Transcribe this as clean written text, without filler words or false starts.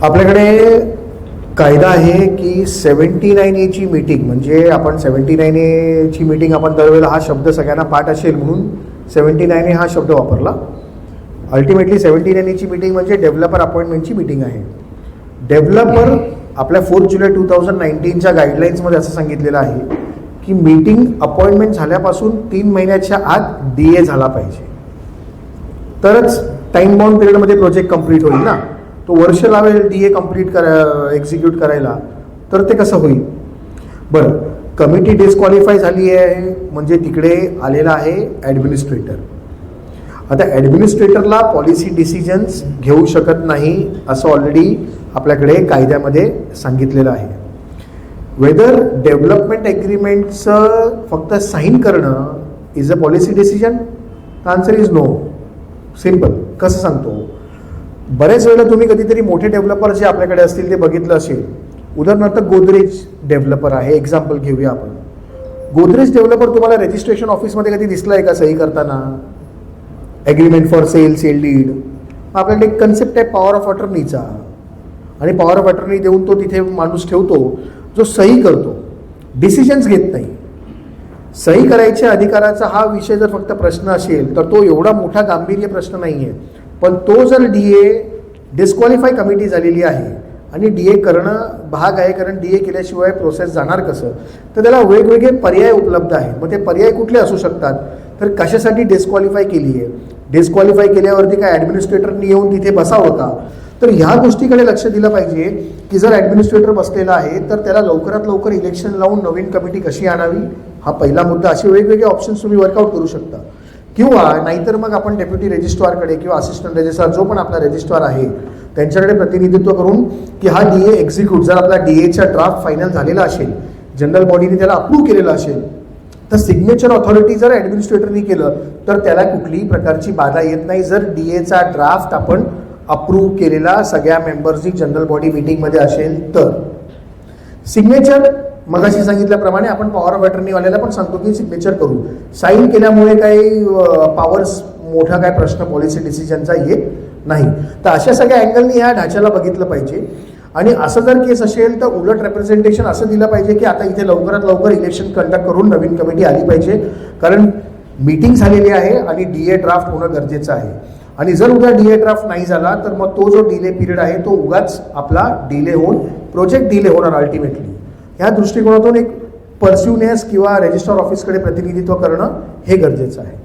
आपल्याकडे कायदा आहे की 79A मीटिंग, म्हणजे आपण 79A मीटिंग आपण दरवेळेला हा शब्द सगळ्यांना पाठ असेल म्हणून 79A हा शब्द वापरला. अल्टिमेटली 79A मीटिंग म्हणजे डेव्हलपर अपॉइंटमेंटची मीटिंग आहे. डेव्हलपर आपल्या 4 जुलै 2019च्या गाईडलाईन्समध्ये असं सांगितलेलं आहे की मीटिंग अपॉइंटमेंट झाल्यापासून 3 महिन्याच्या आत DA झाला पाहिजे, तरच टाईम बाउंड पिरियडमध्ये प्रोजेक्ट कंप्लीट होईल ना. तो वर्ष लावेल DA कंप्लीट एक्झिक्यूट करायला, तर ते कसं होईल. बरं, कमिटी डिस्क्वालिफाय झाली आहे म्हणजे तिकडे आलेला आहे ॲडमिनिस्ट्रेटर. आता ॲडमिनिस्ट्रेटरला पॉलिसी डिसिजन्स घेऊ शकत नाही असं ऑलरेडी आपल्याकडे कायद्यामध्ये सांगितलेलं आहे. वेदर डेव्हलपमेंट ॲग्रीमेंटचं फक्त साईन करणं is a policy decision? The answer is no. Simple. कसं सांगतो, बरेच वेळेला तुम्ही कधीतरी मोठे डेव्हलपर जे आपल्याकडे असतील ते बघितलं असेल. उदाहरणार्थ गोदरेज डेव्हलपर आहे, एक्झाम्पल घेऊया आपण. गोदरेज डेव्हलपर तुम्हाला रजिस्ट्रेशन ऑफिसमध्ये कधी दिसला आहे का सही करताना? Agreement for sale, sale deed. आपल्याकडे एक कन्सेप्ट आहे पॉवर ऑफ अटर्नीचा, आणि पॉवर ऑफ अटर्नी देऊन तो तिथे माणूस ठेवतो जो सही करतो, डिसिजन्स घेत नाही. सही करायच्या अधिकाराचा हा विषय जर फक्त प्रश्न असेल तर तो एवढा मोठा गांभीर्य प्रश्न नाही आहे. पण तो जर DA डिस्क्वालिफाय कमिटी झालेली आहे आणि DA करणं भाग आहे, कारण DA केल्याशिवाय प्रोसेस जाणार कसं, तर त्याला वेगवेगळे पर्याय उपलब्ध आहेत. मग ते पर्याय कुठले असू शकतात, तर कशासाठी डिस्क्वालिफाय केली आहे, डिस्क्वालिफाय केल्यावरती काय ॲडमिनिस्ट्रेटरनी येऊन तिथे बसावं का, तर ह्या गोष्टीकडे लक्ष दिलं पाहिजे की जर ॲडमिनिस्ट्रेटर बसलेला आहे तर त्याला लवकरात लवकर इलेक्शन लावून नवीन कमिटी कशी आणावी, हा पहिला मुद्दा. असे वेगवेगळे ऑप्शन्स तुम्ही वर्कआउट करू शकता. किंवा नाहीतर मग आपण डेप्युटी रजिस्ट्रारकडे किंवा असिस्टंट रजिस्ट्रार जो पण आपला रजिस्ट्रार आहे त्यांच्याकडे प्रतिनिधित्व करून की हा DA एक्झिक्यूट, जर आपला DAचा ड्राफ्ट फायनल झालेला असेल, जनरल बॉडीने त्याला अप्रूव्ह केलेलं असेल, तर सिग्नेचर ऑथॉरिटी जर ॲडमिनिस्ट्रेटरनी केलं तर त्याला कुठलीही प्रकारची बाधा येत नाही, जर DAचा ड्राफ्ट आपण अप्रूव्ह केलेला सगळ्या मेंबर्सनी जनरल बॉडी मीटिंगमध्ये असेल तर. सिग्नेचर मगाशी सांगितल्याप्रमाणे आपण पॉवर ऑफ अटर्नीवाल्याला पण सांगतो की सिग्नेचर करू. साईन केल्यामुळे काही पॉवर्स मोठा काय प्रश्न पॉलिसी डिसिजनचा येत नाही. तर अशा सगळ्या अँगलनी ह्या ढाच्याला बघितलं पाहिजे. आणि असं जर केस असेल तर उलट रिप्रेझेंटेशन असं दिलं पाहिजे की आता इथे लवकरात लवकर इलेक्शन कंडक्ट करून नवीन कमिटी आली पाहिजे, कारण मीटिंग झालेली आहे आणि DA ड्राफ्ट होणं गरजेचं आहे. आणि जर उद्या DA ड्राफ्ट नाही झाला तर मग तो जो डिले पिरियड आहे तो उगाच आपला डिले होऊन प्रोजेक्ट डिले होणार अल्टिमेटली. ह्या दृष्टिकोनातून एक परस्युनेस किंवा रजिस्ट्रार ऑफिसकडे प्रतिनिधित्व करणं हे गरजेचं आहे.